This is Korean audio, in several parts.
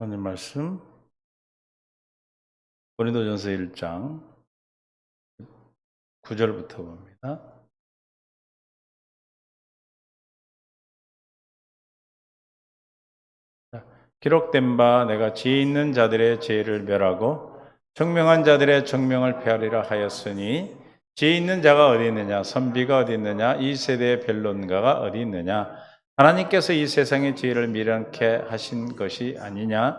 오늘 말씀 고린도전서 1장 9절부터 봅니다. 기록된 바 내가 지혜 있는 자들의 지혜를 멸하고 청명한 자들의 청명을 폐하리라 하였으니 지혜 있는 자가 어디 있느냐 선비가 어디 있느냐 이 세대의 변론가가 어디 있느냐 하나님께서 이 세상의 지혜를 미련케 하신 것이 아니냐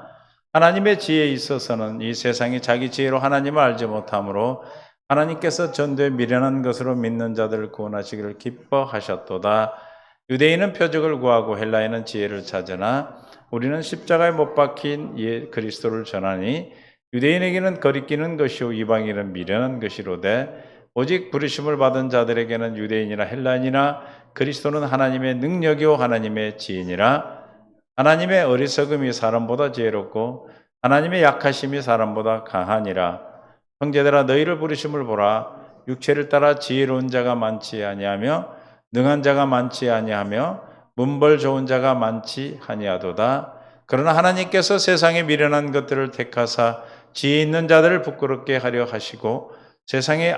하나님의 지혜에 있어서는 이 세상이 자기 지혜로 하나님을 알지 못하므로 하나님께서 전도에 미련한 것으로 믿는 자들을 구원하시기를 기뻐하셨도다. 유대인은 표적을 구하고 헬라인은 지혜를 찾으나 우리는 십자가에 못 박힌 그리스도를 전하니 유대인에게는 거리끼는 것이요 이방인은 미련한 것이로되 오직 부르심을 받은 자들에게는 유대인이나 헬라인이나 그리스도는 하나님의 능력이요 하나님의 지혜니라. 하나님의 어리석음이 사람보다 지혜롭고 하나님의 약하심이 사람보다 강하니라. 형제들아 너희를 부르심을 보라. 육체를 따라 지혜로운 자가 많지 아니하며 능한 자가 많지 아니하며 문벌 좋은 자가 많지 아니하도다. 그러나 하나님께서 세상에 미련한 것들을 택하사 지혜 있는 자들을 부끄럽게 하려 하시고 세상에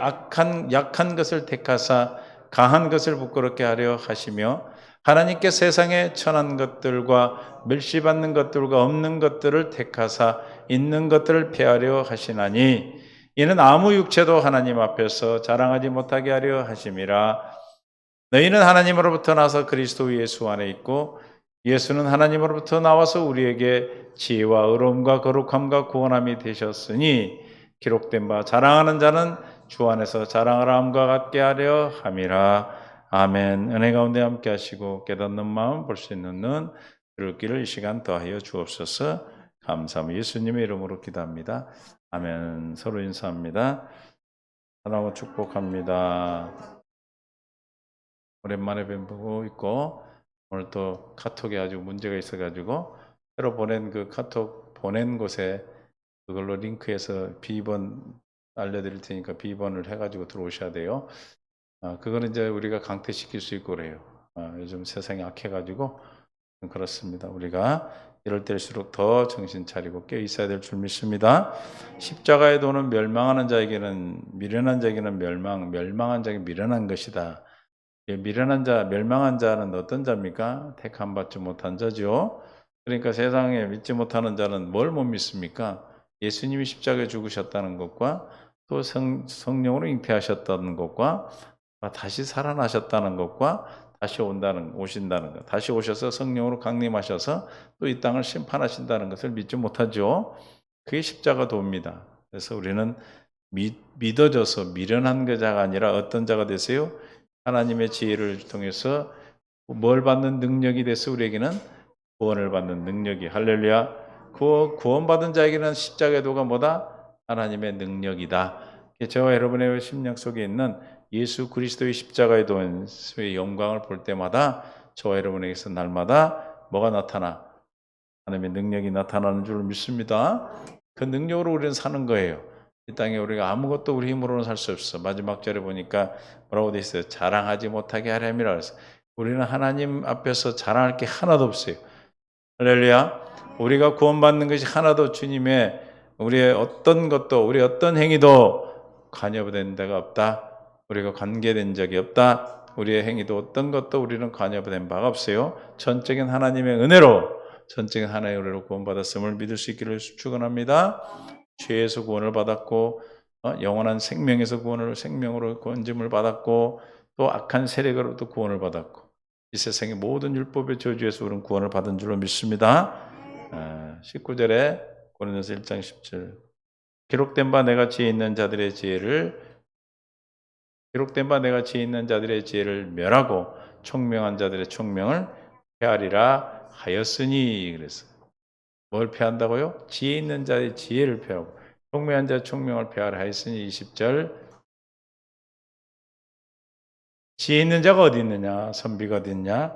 약한 것을 택하사 강한 것을 부끄럽게 하려 하시며 하나님께 세상에 천한 것들과 멸시받는 것들과 없는 것들을 택하사 있는 것들을 폐하려 하시나니 이는 아무 육체도 하나님 앞에서 자랑하지 못하게 하려 하심이라. 너희는 하나님으로부터 나서 그리스도 예수 안에 있고 예수는 하나님으로부터 나와서 우리에게 지혜와 의로움과 거룩함과 구원함이 되셨으니 기록된 바 자랑하는 자는 주 안에서 자랑하라 함과 같게 하려 함이라. 아멘. 은혜 가운데 함께 하시고 깨닫는 마음 볼 수 있는 눈 들을 길을 이 시간 더하여 주옵소서. 감사합니다. 예수님의 이름으로 기도합니다. 아멘. 서로 인사합니다. 하나님 축복합니다. 오랜만에 뵌보고 있고 오늘 또 카톡에 아주 문제가 있어가지고 새로 보낸 그 카톡 보낸 곳에 그걸로 링크해서 비번 알려드릴 테니까 비번을 해가지고 들어오셔야 돼요. 그거는 이제 우리가 강퇴시킬 수 있고 그래요. 요즘 세상이 악해가지고 그렇습니다. 우리가 이럴 때일수록 더 정신 차리고 깨어 있어야 될 줄 믿습니다. 십자가의 도는 멸망하는 자에게는 미련한 자에게는 멸망한 자에게 미련한 것이다. 미련한 자, 멸망한 자는 어떤 자입니까? 택함 받지 못한 자죠. 그러니까 세상에 믿지 못하는 자는 뭘 못 믿습니까? 예수님이 십자가에 죽으셨다는 것과 또 성령으로 잉태하셨다는 것과 다시 살아나셨다는 것과 다시 오신다는 것, 다시 오셔서 성령으로 강림하셔서 또 이 땅을 심판하신다는 것을 믿지 못하죠. 그게 십자가 도입니다. 그래서 우리는 믿어져서 미련한 자가 아니라 어떤 자가 되세요? 하나님의 지혜를 통해서 뭘 받는 능력이 돼서 우리에게는 구원을 받는 능력이 할렐루야. 구원받은 자에게는 십자가의 도가 뭐다? 하나님의 능력이다. 저와 여러분의 심령 속에 있는 예수 그리스도의 십자가의 도의 영광을 볼 때마다 저와 여러분에게서 날마다 뭐가 나타나? 하나님의 능력이 나타나는 줄 믿습니다. 그 능력으로 우리는 사는 거예요. 이 땅에 우리가 아무것도 우리 힘으로는 살 수 없어. 마지막 절에 보니까 뭐라고 돼 있어요? 자랑하지 못하게 하렴이라 그래서 우리는 하나님 앞에서 자랑할 게 하나도 없어요. 할렐루야. 우리가 구원받는 것이 하나도 주님의 우리의 어떤 것도 우리 어떤 행위도 관여된 데가 없다. 우리가 관계된 적이 없다. 우리의 행위도 어떤 것도 우리는 관여된 바가 없어요. 전적인 하나님의 은혜로 전적인 하나님의 은혜로 구원받았음을 믿을 수 있기를 축원합니다. 죄에서 구원을 받았고 영원한 생명에서 생명으로 구원짐을 받았고 또 악한 세력으로부터 구원을 받았고 이 세상의 모든 율법의 저주에서 우리는 구원을 받은 줄로 믿습니다. 19절에 고린도서 1장 10절 기록된 바 내가 지혜 있는 자들의 지혜를 멸하고 총명한 자들의 총명을 폐하리라 하였으니 그랬어요. 뭘 폐한다고요? 지혜 있는 자의 지혜를 폐하고 총명한 자의 총명을 폐하라 하였으니 20절 지혜 있는 자가 어디 있느냐? 선비가 어디 있냐?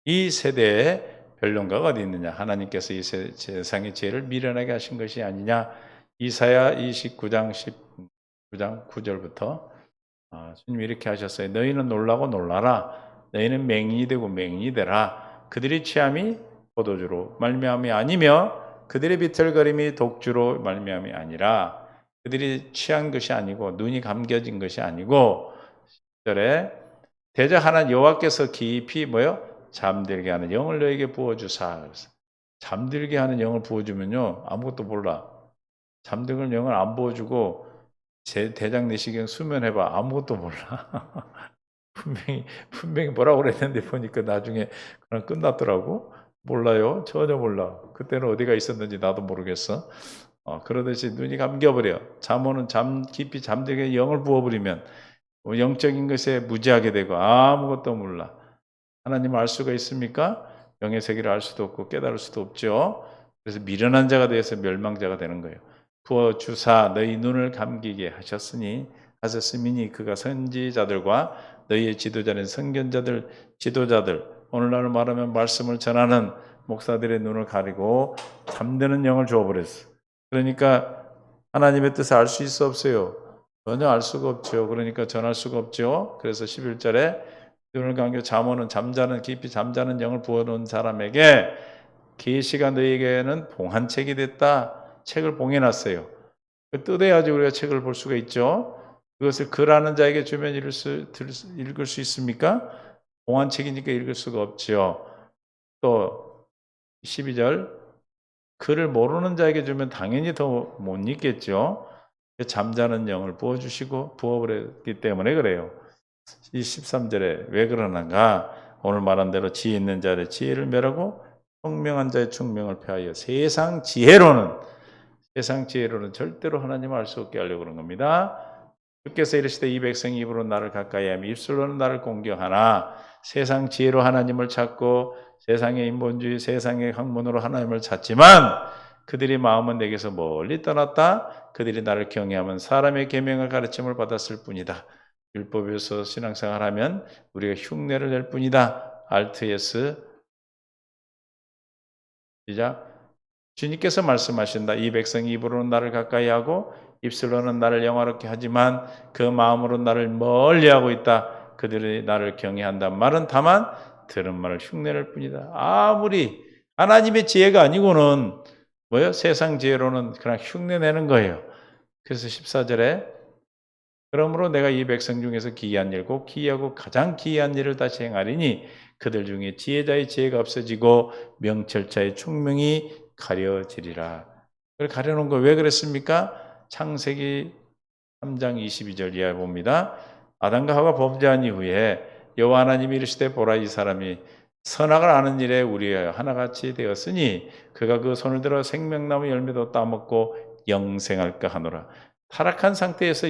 이 세대에 변론가가 어디 있느냐? 하나님께서 이 세상의 지혜를 미련하게 하신 것이 아니냐? 이사야 29장 9절부터 주님이 이렇게 하셨어요. 너희는 놀라고 놀라라. 너희는 맹인이 되고 맹인이 되라. 그들의 취함이 포도주로 말미암이 아니며 그들의 비틀거림이 독주로 말미암이 아니라 그들이 취한 것이 아니고 눈이 감겨진 것이 아니고 10절에 대저 하나님 여호와께서 깊이 잠들게 하는 영을 너에게 부어주사. 그래서 잠들게 하는 영을 부어주면요 아무것도 몰라. 잠드는 영을 안 부어주고 대장 내시경 수면해봐 아무것도 몰라. 분명히 뭐라고 그랬는데 보니까 나중에 그냥 끝났더라고. 몰라요. 전혀 몰라. 그때는 어디가 있었는지 나도 모르겠어. 그러듯이 눈이 감겨버려. 잠오는 깊이 잠들게 영을 부어버리면 영적인 것에 무지하게 되고 아무것도 몰라. 하나님 알 수가 있습니까? 영의 세계를 알 수도 없고 깨달을 수도 없죠. 그래서 미련한 자가 되어서 멸망자가 되는 거예요. 부어주사 너희 눈을 감기게 하셨으니 그가 선지자들과 너희의 지도자는 선견자들, 지도자들, 오늘날 말하면 말씀을 전하는 목사들의 눈을 가리고 잠드는 영을 주어버렸어. 그러니까 하나님의 뜻을 알 수 있어 없어요? 전혀 알 수가 없죠. 그러니까 전할 수가 없죠. 그래서 11절에 눈을 감겨 잠자는 깊이 잠자는 영을 부어놓은 사람에게 계시가 너희에게는 봉한 책이 됐다. 책을 봉해놨어요. 뜯어야지 우리가 책을 볼 수가 있죠. 그것을 글하는 자에게 주면 읽을 수 있습니까? 봉한 책이니까 읽을 수가 없죠. 또 12절 글을 모르는 자에게 주면 당연히 더 못 읽겠죠. 잠자는 영을 부어버렸기 때문에 그래요. 이 13절에 왜 그러는가? 오늘 말한 대로 지혜 있는 자의 지혜를 멸하고 총명한 자의 총명을 폐하여 세상 지혜로는 절대로 하나님을 알 수 없게 하려고 그런 겁니다. 주께서 이르시되 이 백성이 입으로 나를 가까이 하며 입술로는 나를 공경하나 세상 지혜로 하나님을 찾고 세상의 인본주의 세상의 학문으로 하나님을 찾지만 그들이 마음은 내게서 멀리 떠났다. 그들이 나를 경외하면 사람의 계명과 가르침을 받았을 뿐이다. 율법에서 신앙생활하면 우리가 흉내를 낼 뿐이다. 알트에스 시작. 주님께서 말씀하신다. 이 백성이 입으로는 나를 가까이 하고 입술로는 나를 영화롭게 하지만 그 마음으로 나를 멀리하고 있다. 그들이 나를 경외한단 말은 다만 들은 말을 흉내낼 뿐이다. 아무리 하나님의 지혜가 아니고는 세상 지혜로는 그냥 흉내내는 거예요. 그래서 14절에 그러므로 내가 이 백성 중에서 기이한 일, 곧 기이하고 가장 기이한 일을 다시 행하리니 그들 중에 지혜자의 지혜가 없어지고 명철자의 총명이 가려지리라. 그걸 가려놓은 거 왜 그랬습니까? 창세기 3장 22절 이하에 봅니다. 아담과 하와가 범죄한 이후에 여호와 하나님이 이르시되 보라 이 사람이 선악을 아는 일에 우리와 하나같이 되었으니 그가 그 손을 들어 생명나무 열매도 따먹고 영생할까 하노라. 타락한 상태에서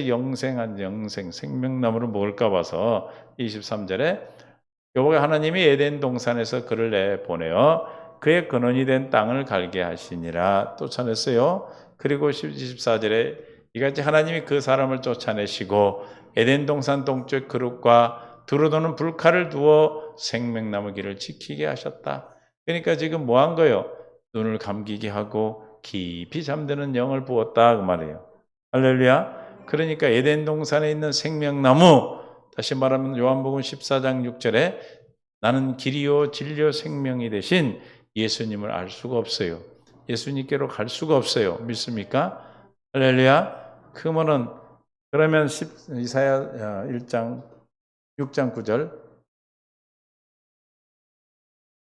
생명나무를 먹을까 봐서 23절에 여호와 하나님이 에덴 동산에서 그를 내보내어 그의 근원이 된 땅을 갈게 하시니라 쫓아냈어요. 그리고 24절에 이같이 하나님이 그 사람을 쫓아내시고 에덴 동산 동쪽 그룹과 두루도는 불칼을 두어 생명나무 길을 지키게 하셨다. 그러니까 지금 뭐 한 거예요? 눈을 감기게 하고 깊이 잠드는 영을 부었다 그 말이에요. 할렐루야. 그러니까 에덴 동산에 있는 생명나무, 다시 말하면 요한복음 14장 6절에 나는 길이요 진리요 생명이 되신 예수님을 알 수가 없어요. 예수님께로 갈 수가 없어요. 믿습니까? 할렐루야. 그러면 이사야 1장 6장 9절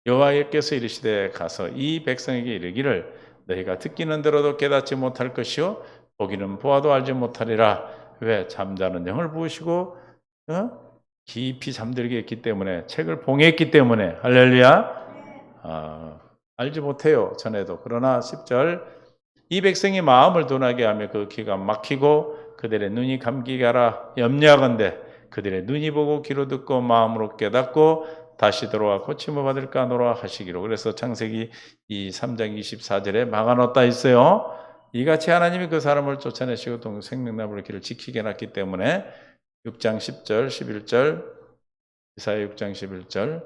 여호와께서 이르시되 가서 이 백성에게 이르기를 너희가 듣기는 들어도 깨닫지 못할 것이요 보기는 보아도 알지 못하리라. 왜? 잠자는 영을 부으시고 깊이 잠들게 했기 때문에 책을 봉했기 때문에 할렐루야. 알지 못해요. 전에도. 그러나 10절 이 백성이 마음을 둔하게 하며 그 귀가 막히고 그들의 눈이 감기게 하라. 염려하건대 그들의 눈이 보고 귀로 듣고 마음으로 깨닫고 다시 돌아와 고침을 받을까 하노라 하시기로. 그래서 창세기 3장 24절에 막아놓았다 있어요. 이같이 하나님이 그 사람을 쫓아내시고 생명나무의 길을 지키게 해놨기 때문에 6장 10절 11절 이사야 6장 11절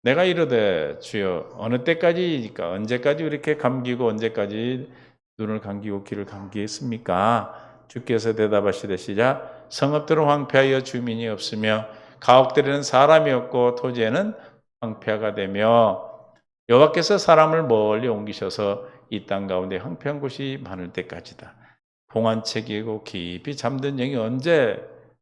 내가 이르되 주여 어느 때까지니까 언제까지 이렇게 감기고 언제까지 눈을 감기고 귀를 감기했습니까? 주께서 대답하시되 시작 성읍들은 황폐하여 주민이 없으며 가옥들에는 사람이 없고 토지에는 황폐화가 되며 여호와께서 사람을 멀리 옮기셔서 이 땅 가운데 황폐한 곳이 많을 때까지다. 봉안책이고 깊이 잠든 영이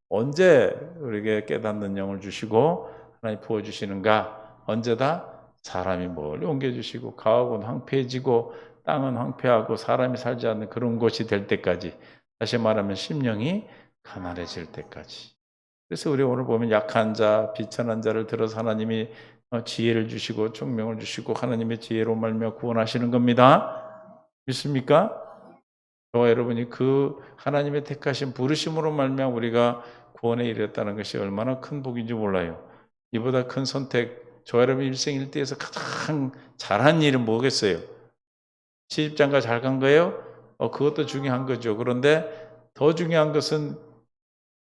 언제 우리에게 깨닫는 영을 주시고 하나님 부어주시는가? 언제다? 사람이 멀리 옮겨주시고 가옥은 황폐해지고 땅은 황폐하고 사람이 살지 않는 그런 곳이 될 때까지, 다시 말하면 심령이 가난해질 때까지. 그래서 우리 오늘 보면 약한 자, 비천한 자를 들어서 하나님이 지혜를 주시고 총명을 주시고 하나님의 지혜로 말미암아 구원하시는 겁니다. 믿습니까? 저와 여러분이 그 하나님의 택하신 부르심으로 말미암아 우리가 구원에 이르렀다는 것이 얼마나 큰 복인지 몰라요. 이보다 큰 선택, 저와 여러분 일생 일대에서 가장 잘한 일은 뭐겠어요? 시집장가 잘 간 거예요? 그것도 중요한 거죠. 그런데 더 중요한 것은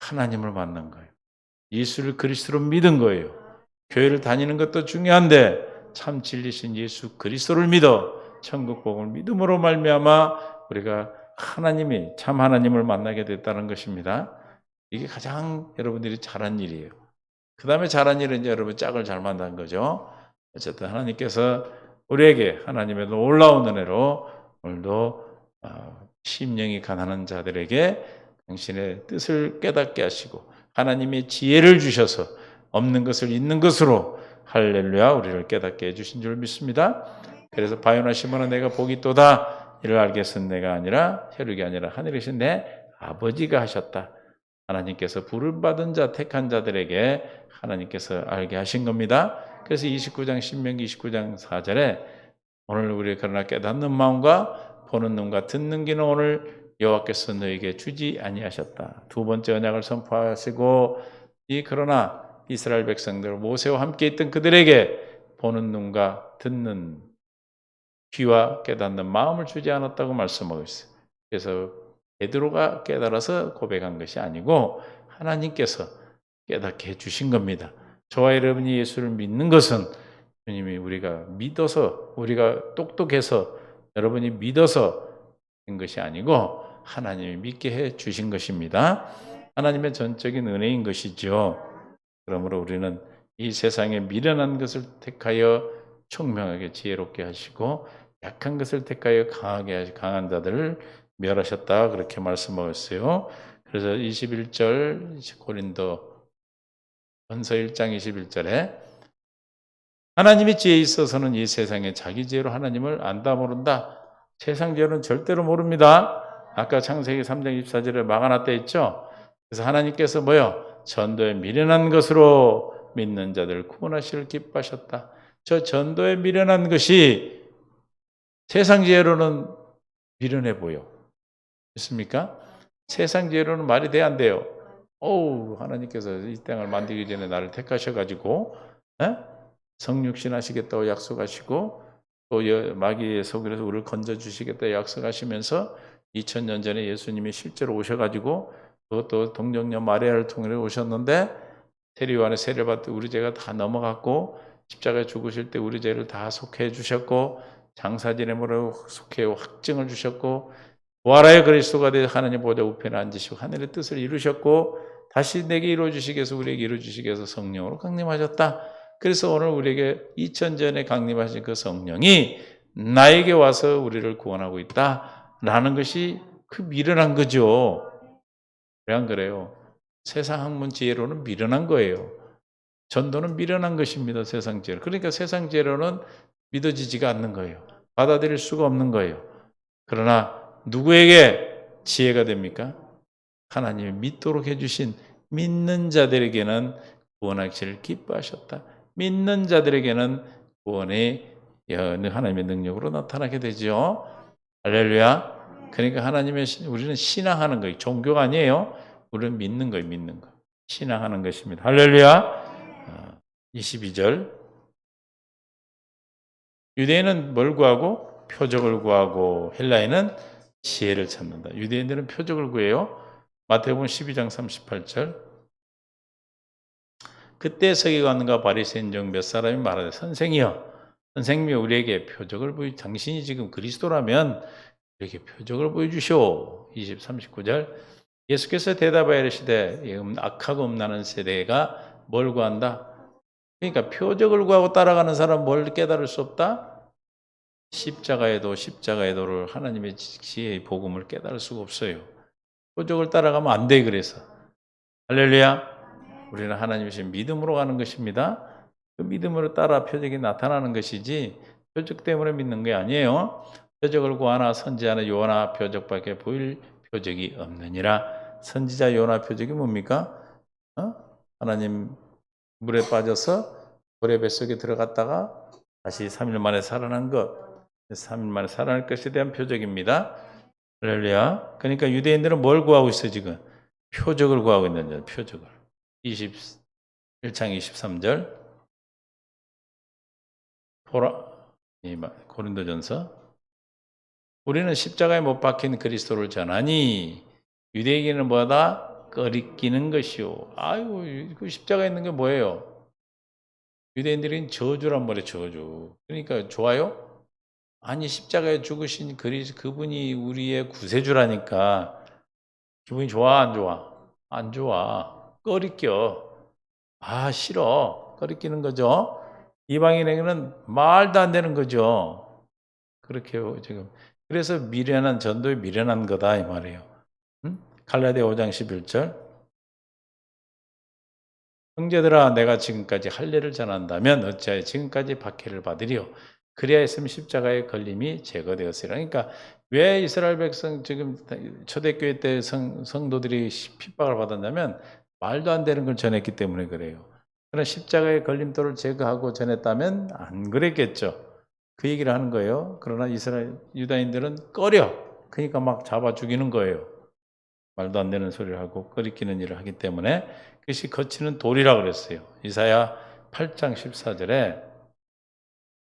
하나님을 만난 거예요. 예수를 그리스도로 믿은 거예요. 교회를 다니는 것도 중요한데 참 진리신 예수 그리스도를 믿어 천국 복음을 믿음으로 말미암아 우리가 하나님이 참 하나님을 만나게 됐다는 것입니다. 이게 가장 여러분들이 잘한 일이에요. 그 다음에 잘한 일은 이제 여러분 짝을 잘 만난 거죠. 어쨌든 하나님께서 우리에게 하나님의 놀라운 은혜로 오늘도 심령이 가난한 자들에게 당신의 뜻을 깨닫게 하시고 하나님의 지혜를 주셔서 없는 것을 있는 것으로 할렐루야 우리를 깨닫게 해주신 줄 믿습니다. 그래서 바요나 시몬은 내가 복이 있도다 이를 알겠은 내가 아니라 혈육이 아니라 하늘이신 내 아버지가 하셨다. 하나님께서 부름받은 자 택한 자들에게 하나님께서 알게 하신 겁니다. 그래서 29장 신명기 29장 4절에 오늘 우리 그러나 깨닫는 마음과 보는 눈과 듣는 귀는 오늘 여호와께서 너에게 주지 아니하셨다. 두 번째 언약을 선포하시고 그러나 이스라엘 백성들 모세와 함께 있던 그들에게 보는 눈과 듣는 귀와 깨닫는 마음을 주지 않았다고 말씀하고 있어요. 그래서 베드로가 깨달아서 고백한 것이 아니고 하나님께서 깨닫게 해주신 겁니다. 저와 여러분이 예수를 믿는 것은 주님이 우리가 믿어서 우리가 똑똑해서 여러분이 믿어서 된 것이 아니고 하나님이 믿게 해 주신 것입니다. 하나님의 전적인 은혜인 것이죠. 그러므로 우리는 이 세상에 미련한 것을 택하여 총명하게 지혜롭게 하시고 약한 것을 택하여 강하게 하시 강한 자들을 멸하셨다 그렇게 말씀하셨어요. 그래서 21절 고린도 전서 1장 21절에 하나님의 지혜에 있어서는 이 세상에 자기 지혜로 하나님을 안다 모른다. 세상 지혜로는 절대로 모릅니다. 아까 창세기 3장 24절에 막아놨다 했죠. 그래서 하나님께서 뭐요? 전도에 미련한 것으로 믿는 자들 구원하시를 기뻐하셨다. 저 전도에 미련한 것이 세상 지혜로는 미련해 보여. 있습니까? 세상 지혜로는 말이 돼 안 돼요. 하나님께서 이 땅을 만들기 전에 나를 택하셔가지고 성육신 하시겠다고 약속하시고 또 마귀의 속에서 우리를 건져주시겠다고 약속하시면서 2000년 전에 예수님이 실제로 오셔가지고 그것도 동정녀 마리아를 통해 오셨는데 세리요한의 세례 받을 때 우리 죄가 다 넘어갔고 십자가에 죽으실 때 우리 죄를 다 속해 주셨고 장사지내므로 속해 확증을 주셨고 부활하여 그리스도가 되어 하나님 보좌 우편에 앉으시고 하늘의 뜻을 이루셨고 다시 내게 이루어주시기 위해서 우리에게 이루어주시기 위해서 성령으로 강림하셨다. 그래서 오늘 우리에게 2000전에 강림하신 그 성령이 나에게 와서 우리를 구원하고 있다라는 것이 그 미련한 거죠. 왜 안 그래요? 세상 학문 지혜로는 미련한 거예요. 전도는 미련한 것입니다. 세상 지혜로. 그러니까 세상 지혜로는 믿어지지가 않는 거예요. 받아들일 수가 없는 거예요. 그러나 누구에게 지혜가 됩니까? 하나님이 믿도록 해주신 믿는 자들에게는 구원하기를 기뻐하셨다. 믿는 자들에게는 구원의 하나님의 능력으로 나타나게 되죠. 할렐루야. 그러니까 우리는 신앙하는 거예요. 종교가 아니에요. 우리는 믿는 거예요. 믿는 거. 신앙하는 것입니다. 할렐루야. 22절. 유대인은 뭘 구하고? 표적을 구하고 헬라인은 지혜를 찾는다. 유대인들은 표적을 구해요. 마태복음 12장 38절. 그때 서기관과 바리새인 중 몇 사람이 말하되 선생님이여 우리에게 표적을 당신이 지금 그리스도라면 우리에게 표적을 보여주시오. 39절. 예수께서 대답하여 이르시되 악하고 음란한 세대가 뭘 구한다? 그러니까 표적을 구하고 따라가는 사람 뭘 깨달을 수 없다? 십자가의 도를 하나님의 지혜의 복음을 깨달을 수가 없어요. 표적을 따라가면 안 돼. 그래서 할렐루야. 우리는 하나님이신 믿음으로 가는 것입니다. 그 믿음으로 따라 표적이 나타나는 것이지 표적 때문에 믿는 게 아니에요. 표적을 구하나 선지자는 요나 표적밖에 보일 표적이 없느니라. 선지자 요나 표적이 뭡니까? 하나님 물에 빠져서 돌의 뱃속에 들어갔다가 다시 3일 만에 살아난 것, 3일 만에 살아날 것에 대한 표적입니다. 할렐루야. 그러니까 유대인들은 뭘 구하고 있어요, 지금? 표적을 구하고 있는 거예요, 표적을. 1장 23절. 고린도전서. 우리는 십자가에 못 박힌 그리스도를 전하니 유대인에게는 뭐다? 꺼리끼는 것이요. 아이고, 그 십자가에 있는 게 뭐예요? 유대인들은 저주란 말이에요, 저주. 그러니까 좋아요? 아니, 십자가에 죽으신 그분이 우리의 구세주라니까 기분이 좋아, 안 좋아? 안 좋아. 꺼리껴. 아, 싫어. 꺼리끼는 거죠. 이방인에게는 말도 안 되는 거죠. 그렇게 지금. 그래서 미련한 전도에 미련한 거다 이 말이에요. 갈라디아 5장 11절. 형제들아 내가 지금까지 할례를 전한다면 어찌하여 지금까지 박해를 받으리요. 그리하 했으면 십자가의 걸림이 제거되었으리라. 그러니까 왜 이스라엘 백성 지금 초대교회 때 성도들이 핍박을 받았냐면 말도 안 되는 걸 전했기 때문에 그래요. 그러나 십자가의 걸림돌을 제거하고 전했다면 안 그랬겠죠. 그 얘기를 하는 거예요. 그러나 이스라엘 유다인들은 꺼려. 그러니까 막 잡아 죽이는 거예요. 말도 안 되는 소리를 하고 꺼리끼는 일을 하기 때문에 그것이 거치는 돌이라고 그랬어요. 이사야 8장 14절에.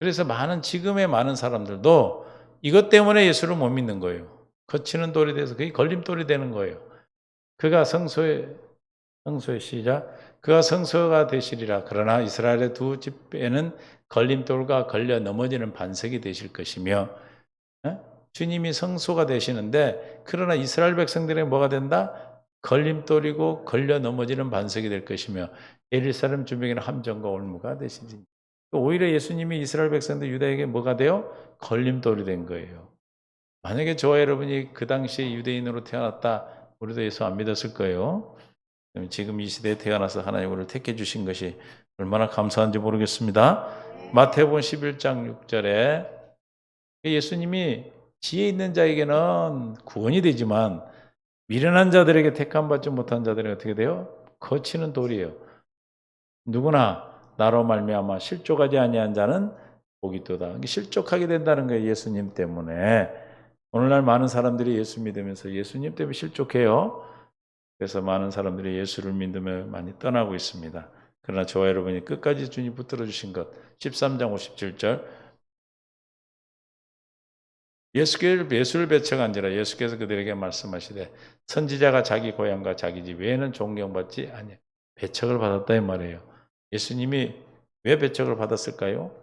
그래서 지금의 많은 사람들도 이것 때문에 예수를 못 믿는 거예요. 거치는 돌이 돼서 그게 걸림돌이 되는 거예요. 그가 성소의 시작. 그가 성소가 되시리라. 그러나 이스라엘의 두 집에는 걸림돌과 걸려 넘어지는 반석이 되실 것이며 주님이 성소가 되시는데 그러나 이스라엘 백성들에게 뭐가 된다? 걸림돌이고 걸려 넘어지는 반석이 될 것이며 예루살렘 주민에게는 함정과 올무가 되시리. 오히려 예수님이 이스라엘 백성들 유다에게 뭐가 돼요? 걸림돌이 된 거예요. 만약에 저와 여러분이 그 당시에 유대인으로 태어났다, 우리도 예수 안 믿었을 거예요. 지금 이 시대에 태어나서 하나님 우리를 택해 주신 것이 얼마나 감사한지 모르겠습니다. 마태복음 11장 6절에 예수님이 지혜 있는 자에게는 구원이 되지만 미련한 자들에게 택함 받지 못한 자들에게 어떻게 돼요? 거치는 돌이에요. 누구나 나로 말미암아 실족하지 아니한 자는 복이 있도다. 실족하게 된다는 거예요. 예수님 때문에. 오늘날 많은 사람들이 예수 믿으면서 예수님 때문에 실족해요. 그래서 많은 사람들이 예수를 믿으며 많이 떠나고 있습니다. 그러나 저와 여러분이 끝까지 주님 붙들어 주신 것 13장 57절 예수를 배척한지라 예수께서 그들에게 말씀하시되 선지자가 자기 고향과 자기 집 외에는 존경받지 아니하니 배척을 받았다 이 말이에요. 예수님이 왜 배척을 받았을까요?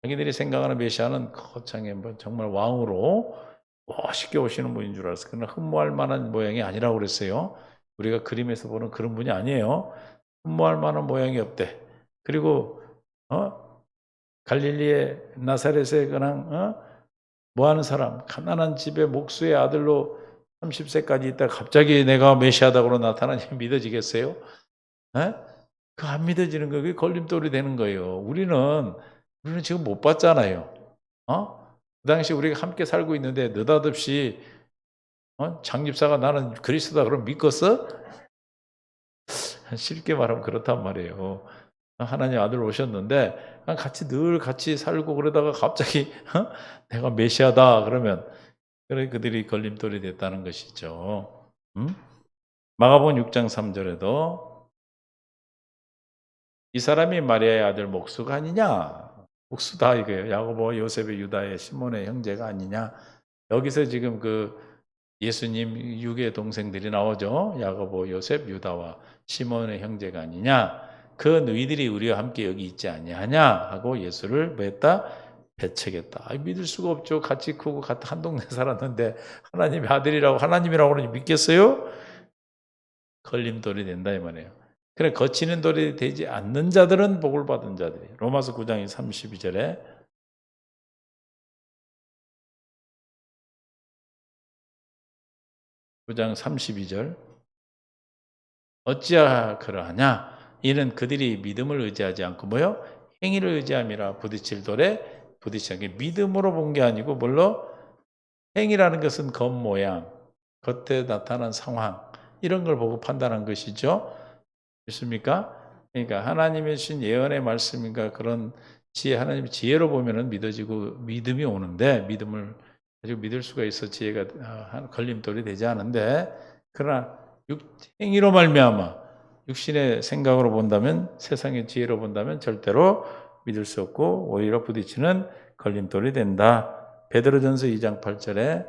자기들이 생각하는 메시아는 거창해 정말 왕으로 멋있게 오시는 분인 줄 알았어요. 그러나 흠모할 만한 모양이 아니라고 그랬어요. 우리가 그림에서 보는 그런 분이 아니에요. 흠모할 만한 모양이 없대. 그리고 갈릴리의 나사렛에 그냥 뭐 하는 사람, 가난한 집의 목수의 아들로 30세까지 있다가 갑자기 내가 메시아다고 나타나니 믿어지겠어요? 그 안 믿어지는 거, 그게 걸림돌이 되는 거예요. 우리는 지금 못 봤잖아요. 그 당시 우리가 함께 살고 있는데 느닷없이 장집사가 나는 그리스도다 그럼 믿겠어? 쉽게 말하면 그렇단 말이에요. 하나님 아들 오셨는데 늘 같이 살고 그러다가 갑자기 내가 메시아다 그러면 그들이 걸림돌이 됐다는 것이죠. 마가복음 6장 3절에도 이 사람이 마리아의 아들 목수가 아니냐? 목수다 이거예요. 야고보, 요셉의, 유다의, 시몬의 형제가 아니냐? 여기서 지금 그 예수님 육의 동생들이 나오죠. 야고보, 요셉, 유다와 시몬의 형제가 아니냐? 그 너희들이 우리와 함께 여기 있지 아니하냐? 하고 예수를 뭐 했다? 배척했다. 믿을 수가 없죠. 같이 크고 같은 한 동네 살았는데 하나님의 아들이라고 하나님이라고 그러니 믿겠어요? 걸림돌이 된다 이 말이에요. 그래 거치는 돌이 되지 않는 자들은 복을 받은 자들이. 로마서 9장 32절에 9장 32절. 어찌하 그러하냐? 이는 그들이 믿음을 의지하지 않고 뭐요? 행위를 의지함이라. 부딪힐 돌에 부딪히는 게 믿음으로 본 게 아니고 뭘로? 행위라는 것은 겉모양, 겉에 나타난 상황 이런 걸 보고 판단한 것이죠. 믿습니까? 그러니까 하나님의 주신 예언의 말씀인가 그런 지혜, 하나님의 지혜로 보면은 믿어지고 믿음이 오는데 믿음을 가지고 믿을 수가 있어 지혜가 걸림돌이 되지 않은데 그러나 행위로 말미암아 육신의 생각으로 본다면 세상의 지혜로 본다면 절대로 믿을 수 없고 오히려 부딪히는 걸림돌이 된다. 베드로전서 2장 8절에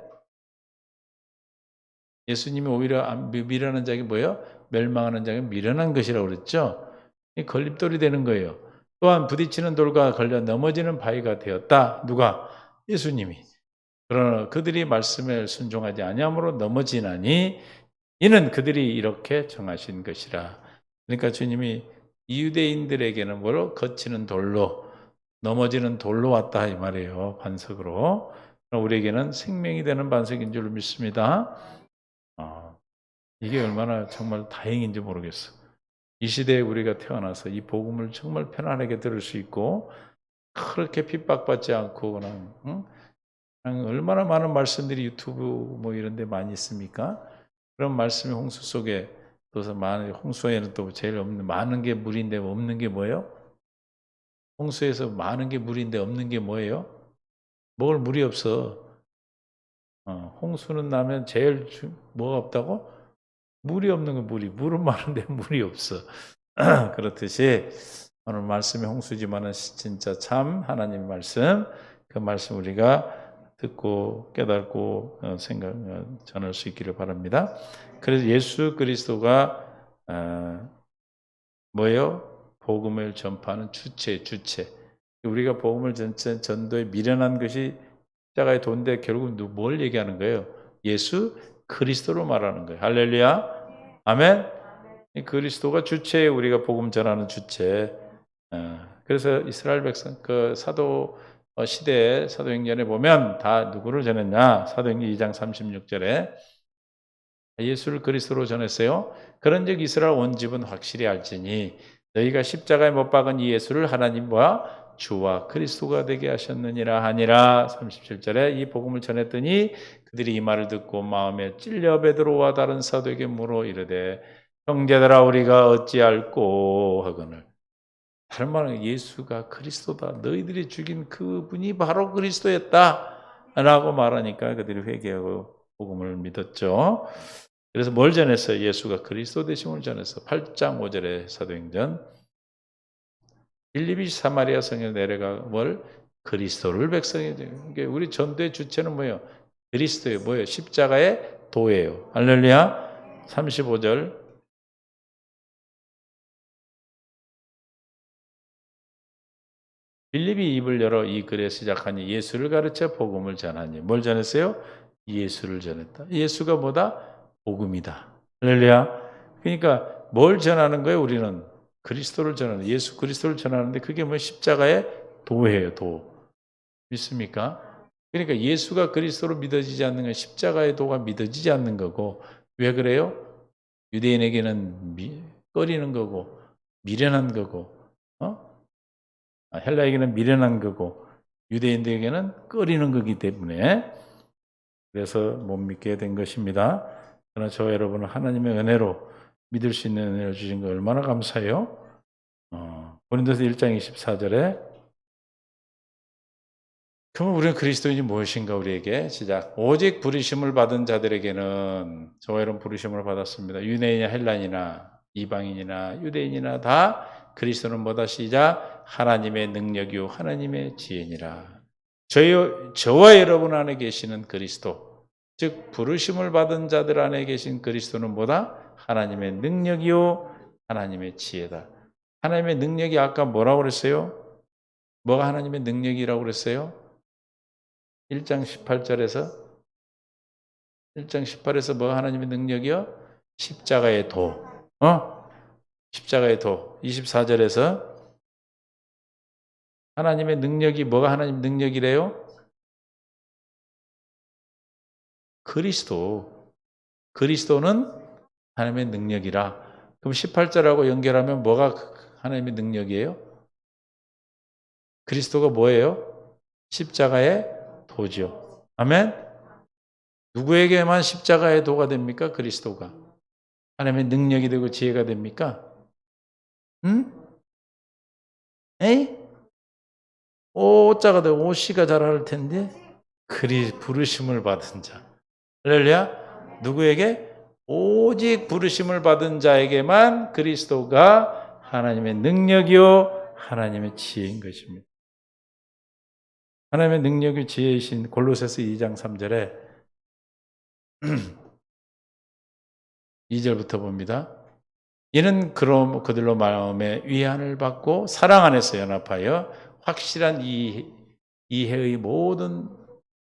예수님이 오히려 미련한 자에게 뭐예요? 멸망하는 자에게 미련한 것이라고 그랬죠. 이 걸림돌이 되는 거예요. 또한 부딪히는 돌과 걸려 넘어지는 바위가 되었다. 누가? 예수님이. 그러나 그들이 말씀에 순종하지 아니함으로 넘어지나니 이는 그들이 이렇게 정하신 것이라. 그러니까 주님이 이유대인들에게는 뭐로? 거치는 돌로 넘어지는 돌로 왔다 이 말이에요. 반석으로. 우리에게는 생명이 되는 반석인 줄 믿습니다. 이게 얼마나 정말 다행인지 모르겠어. 이 시대에 우리가 태어나서 이 복음을 정말 편안하게 들을 수 있고 그렇게 핍박받지 않고 그냥 얼마나 많은 말씀들이 유튜브 뭐 이런 데 많이 있습니까? 그런 말씀이 홍수 속에 또 많은 홍수에는 또 제일 없는 많은 게 물인데 없는 게 뭐예요? 홍수에서 많은 게 물인데 없는 게 뭐예요? 먹을 물이 없어. 홍수는 나면 제일 뭐가 없다고? 물이 없는 건 물은 많은데 물이 없어. 그렇듯이 오늘 말씀이 홍수지만은 진짜 참 하나님 말씀 그 말씀 우리가 듣고 깨닫고 전할 수 있기를 바랍니다. 그래서 예수 그리스도가 뭐예요? 복음을 전파하는 주체. 우리가 복음을 전도에 미련한 것이 십자가의 도인데 결국 뭘 얘기하는 거예요? 예수 그리스도로 말하는 거예요. 할렐루야. 아멘. 그리스도가 주체, 우리가 복음 전하는 주체. 그래서 이스라엘 백성 그 사도 시대에 사도행전에 보면 다 누구를 전했냐? 사도행전 2장 36절에 예수를 그리스도로 전했어요. 그런즉 이스라엘 온 집은 확실히 알지니 너희가 십자가에 못 박은 이 예수를 하나님과 주와 그리스도가 되게 하셨느니라 하니라. 37절에 이 복음을 전했더니 그들이 이 말을 듣고 마음에 찔려 베드로와 다른 사도에게 물어 이르되 형제들아 우리가 어찌할꼬 하거늘. 다른 말은 예수가 그리스도다. 너희들이 죽인 그분이 바로 그리스도였다. 라고 말하니까 그들이 회개하고 복음을 믿었죠. 그래서 뭘 전했어요? 예수가 그리스도 되심을 전했어. 8장 5절에 사도행전. 빌립이 사마리아 성에 내려가 뭘? 그리스도를 백성에 그러니까 우리 전도의 주체는 뭐예요? 그리스도예요. 뭐예요? 십자가의 도예요. 할렐루야. 35절. 빌립이 입을 열어 이 글에 시작하니 예수를 가르쳐 복음을 전하니. 뭘 전했어요? 예수를 전했다. 예수가 뭐다? 복음이다. 할렐루야. 그러니까 뭘 전하는 거예요? 우리는 그리스도를 전하는 예수 그리스도를 전하는데 그게 뭐 십자가의 도예요. 도. 믿습니까? 그러니까 예수가 그리스도로 믿어지지 않는 건 십자가의 도가 믿어지지 않는 거고 왜 그래요? 유대인에게는 꺼리는 거고 미련한 거고 헬라에게는 미련한 거고 유대인들에게는 꺼리는 거기 때문에 그래서 못 믿게 된 것입니다. 그러나 저 여러분은 하나님의 은혜로 믿을 수 있는 은혜를 주신 거 얼마나 감사해요. 고린도서 1장 24절에 그러면 우리는 그리스도인이 무엇인가 우리에게 시작. 오직 부르심을 받은 자들에게는 저와 여러분 부르심을 받았습니다. 유대인이나 헬라인이나 이방인이나 유대인이나 다 그리스도는 뭐다 시작. 하나님의 능력이요 하나님의 지혜니라. 저와 여러분 안에 계시는 그리스도 즉 부르심을 받은 자들 안에 계신 그리스도는 뭐다? 하나님의 능력이요 하나님의 지혜다. 하나님의 능력이 아까 뭐라고 그랬어요? 뭐가 하나님의 능력이라고 그랬어요? 1장 18절에서 1장 18에서 뭐가 하나님의 능력이요? 십자가의 도. 십자가의 도. 24절에서 하나님의 능력이 뭐가 하나님 능력이래요? 그리스도. 그리스도는 하나님의 능력이라. 그럼 18절하고 연결하면 뭐가 하나님의 능력이에요? 그리스도가 뭐예요? 십자가의 도죠. 아멘? 누구에게만 십자가의 도가 됩니까? 그리스도가. 하나님의 능력이 되고 지혜가 됩니까? 응? 에이? 오자가 되고 오씨가 잘할 텐데 부르심을 받은 자. 할렐루야. 누구에게? 오직 부르심을 받은 자에게만 그리스도가 하나님의 능력이요 하나님의 지혜인 것입니다. 하나님의 능력이 지혜이신 골로새서 2장 3절에 2절부터 봅니다. 이는 그럼 그들로 마음에 위안을 받고 사랑 안에서 연합하여 확실한 이해의 모든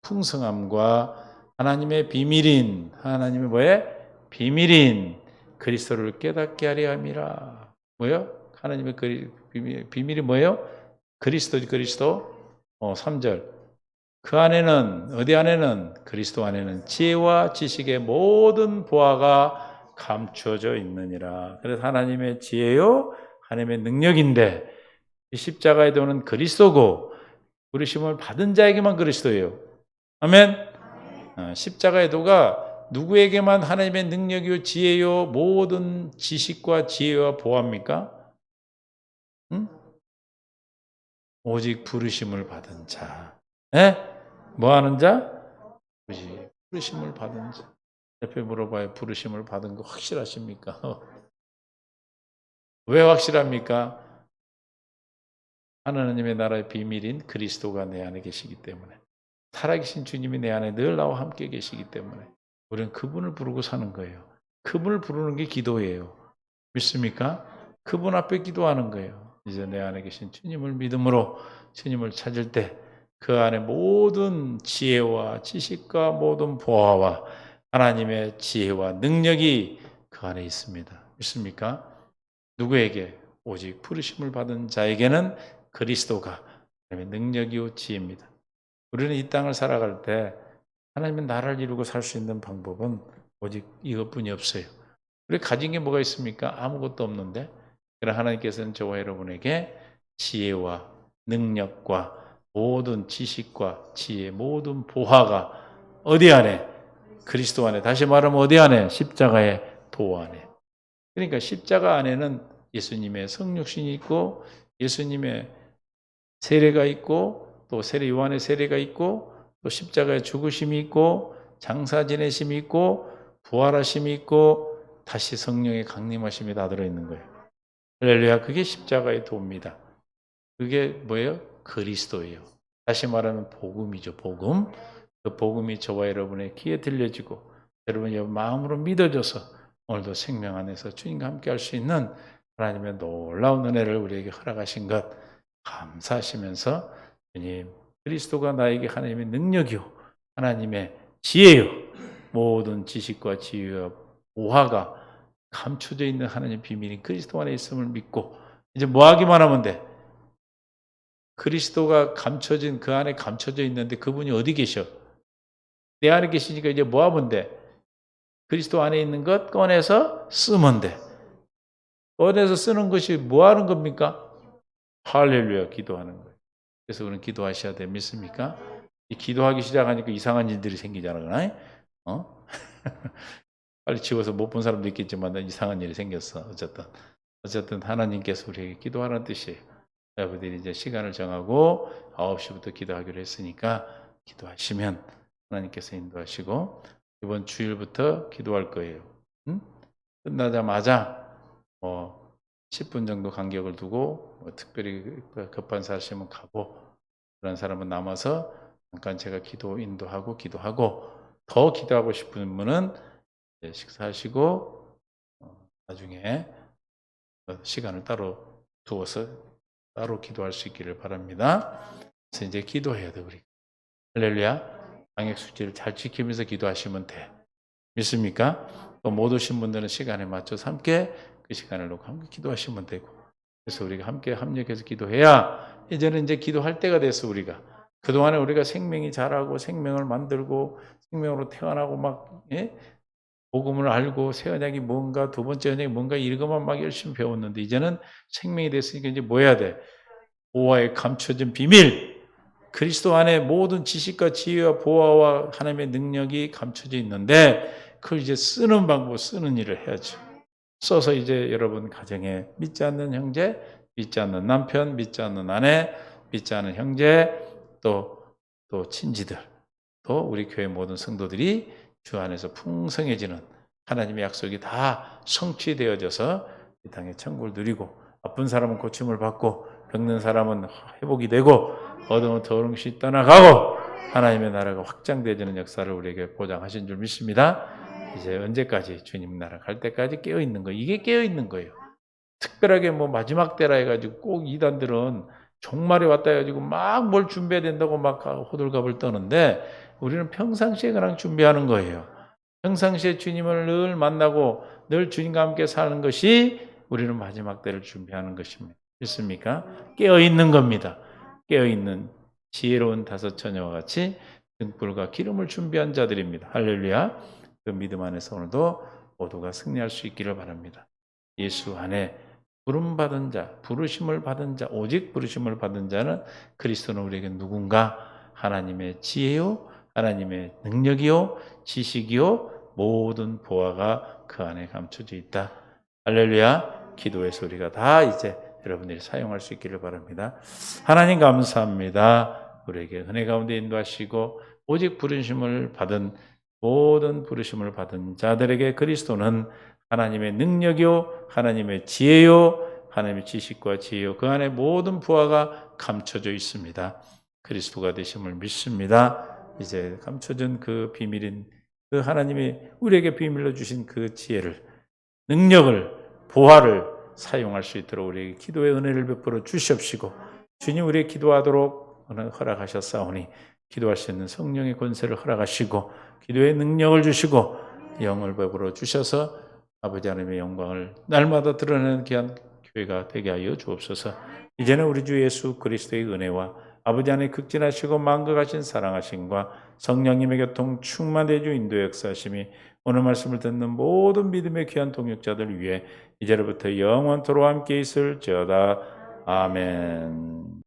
풍성함과 하나님의 비밀인 하나님의 뭐에? 비밀인 그리스도를 깨닫게 하려 함이라. 뭐요? 하나님의 비밀이 뭐예요? 그리스도. 3절. 그 안에는 어디 안에는 그리스도 안에는 지혜와 지식의 모든 보화가 감추어져 있느니라. 그래서 하나님의 지혜요 하나님의 능력인데 이 십자가에 도는 그리스도고 부르심을 받은 자에게만 그리스도예요. 아멘. 십자가의 도가 누구에게만 하나님의 능력이요 지혜요 모든 지식과 지혜와 보화입니까? 응? 오직 부르심을 받은 자. 예? 뭐 하는 자? 부르심을 받은 자. 옆에 물어봐요. 부르심을 받은 거 확실하십니까? 왜 확실합니까? 하나님의 나라의 비밀인 그리스도가 내 안에 계시기 때문에. 살아계신 주님이 내 안에 늘 나와 함께 계시기 때문에 우리는 그분을 부르고 사는 거예요. 그분을 부르는 게 기도예요. 믿습니까? 그분 앞에 기도하는 거예요. 이제 내 안에 계신 주님을 믿음으로 주님을 찾을 때 그 안에 모든 지혜와 지식과 모든 보화와 하나님의 지혜와 능력이 그 안에 있습니다. 믿습니까? 누구에게? 오직 부르심을 받은 자에게는 그리스도가 하나님의 능력이요 지혜입니다. 우리는 이 땅을 살아갈 때 하나님의 나라를 이루고 살 수 있는 방법은 오직 이것뿐이 없어요. 우리 가진 게 뭐가 있습니까? 아무것도 없는데. 그러나 하나님께서는 저와 여러분에게 지혜와 능력과 모든 지식과 지혜, 모든 보화가 어디 안에? 그리스도 안에. 다시 말하면 어디 안에? 십자가의 도 안에. 그러니까 십자가 안에는 예수님의 성육신이 있고 예수님의 세례가 있고 또 세례 요한의 세례가 있고 또 십자가의 죽으심이 있고 장사 지내심이 있고 부활하심이 있고 다시 성령의 강림하심이 다 들어있는 거예요. 할렐루야. 그게 십자가의 도입니다. 그게 뭐예요? 그리스도예요. 다시 말하면 복음이죠. 복음. 그 복음이 저와 여러분의 귀에 들려지고 여러분이 마음으로 믿어져서 오늘도 생명 안에서 주님과 함께 할 수 있는 하나님의 놀라운 은혜를 우리에게 허락하신 것 감사하시면서 주님 그리스도가 나에게 하나님의 능력이요 하나님의 지혜요 모든 지식과 지혜와 보화가 감춰져 있는 하나님의 비밀인 그리스도 안에 있음을 믿고 이제 뭐 하기만 하면 돼? 그리스도가 감춰진 그 안에 감춰져 있는데 그분이 어디 계셔? 내 안에 계시니까 이제 뭐 하면 돼? 그리스도 안에 있는 것 꺼내서 쓰면 돼. 꺼내서 쓰는 것이 뭐 하는 겁니까? 할렐루야 기도하는 거예요. 그래서 우리는 기도하셔야 돼. 믿습니까? 이 기도하기 시작하니까 이상한 일들이 생기잖아. 어? 빨리 지워서 못 본 사람도 있겠지만 이상한 일이 생겼어. 어쨌든 하나님께서 우리에게 기도하라는 뜻이에요. 여러분들이 이제 시간을 정하고 9시부터 기도하기로 했으니까 기도하시면 하나님께서 인도하시고 이번 주일부터 기도할 거예요. 응? 끝나자마자 10분 정도 간격을 두고 특별히 급한 사람은 가고 그런 사람은 남아서 잠깐 제가 인도하고 기도하고 더 기도하고 싶은 분은 식사하시고 나중에 시간을 따로 두어서 따로 기도할 수 있기를 바랍니다. 그래서 이제 기도해야 돼 우리. 할렐루야. 방역수칙을 잘 지키면서 기도하시면 돼. 믿습니까? 또 못 오신 분들은 시간에 맞춰서 함께 그 시간을 놓고 함께 기도하시면 되고. 그래서 우리가 함께 합력해서 기도해야 이제는 이제 기도할 때가 됐어 우리가. 그동안에 우리가 생명이 자라고 생명을 만들고 생명으로 태어나고 막 복음을 알고 새 언약이 뭔가 두 번째 언약이 뭔가 이거만 막 열심히 배웠는데 이제는 생명이 됐으니까 이제 뭐 해야 돼? 보화에 감춰진 비밀. 그리스도 안에 모든 지식과 지혜와 보화와 하나님의 능력이 감춰져 있는데 그걸 이제 쓰는 방법, 쓰는 일을 해야죠. 써서 이제 여러분 가정에 믿지 않는 형제, 믿지 않는 남편, 믿지 않는 아내, 믿지 않는 형제, 또 친지들, 또 우리 교회 모든 성도들이 주 안에서 풍성해지는 하나님의 약속이 다 성취되어져서 이 땅에 천국을 누리고 아픈 사람은 고침을 받고 병든 사람은 회복이 되고 어두운 더러운 것이 떠나가고 하나님의 나라가 확장되어지는 역사를 우리에게 보장하신 줄 믿습니다. 이제 언제까지 주님 나라 갈 때까지 깨어 있는 거 이게 깨어 있는 거예요. 특별하게 뭐 마지막 때라 해가지고 꼭 이단들은 종말이 왔다 해가지고 막 뭘 준비해야 된다고 막 호들갑을 떠는데 우리는 평상시에 그냥 준비하는 거예요. 평상시에 주님을 늘 만나고 늘 주님과 함께 사는 것이 우리는 마지막 때를 준비하는 것입니다. 믿습니까? 깨어 있는 겁니다. 깨어 있는 지혜로운 다섯 처녀와 같이 등불과 기름을 준비한 자들입니다. 할렐루야. 그 믿음 안에서 오늘도 모두가 승리할 수 있기를 바랍니다. 예수 안에 부름받은 자, 부르심을 받은 자, 오직 부르심을 받은 자는 그리스도는 우리에게 누군가 하나님의 지혜요, 하나님의 능력이요, 지식이요, 모든 보화가 그 안에 감춰져 있다. 할렐루야. 기도의 소리가 다 이제 여러분들이 사용할 수 있기를 바랍니다. 하나님 감사합니다. 우리에게 은혜 가운데 인도하시고 오직 부르심을 받은 모든 부르심을 받은 자들에게 그리스도는 하나님의 능력이요, 하나님의 지혜요, 하나님의 지식과 지혜요, 그 안에 모든 부하가 감춰져 있습니다. 그리스도가 되심을 믿습니다. 이제 감춰진 그 비밀인 그 하나님이 우리에게 비밀로 주신 그 지혜를, 능력을, 보화를 사용할 수 있도록 우리에게 기도의 은혜를 베풀어 주시옵시고 주님 우리의 기도하도록 허락하셨사오니 기도할 수 있는 성령의 권세를 허락하시고 기도의 능력을 주시고 영을 베풀어 주셔서 아버지 하나님의 영광을 날마다 드러내는 귀한 교회가 되게 하여 주옵소서. 이제는 우리 주 예수 그리스도의 은혜와 아버지 하나님의 극진하시고 만극하신 사랑하심과 성령님의 교통 충만되어 주 인도 역사하심이 오늘 말씀을 듣는 모든 믿음의 귀한 동역자들 위해 이제로부터 영원토록 함께 있을지어다. 아멘.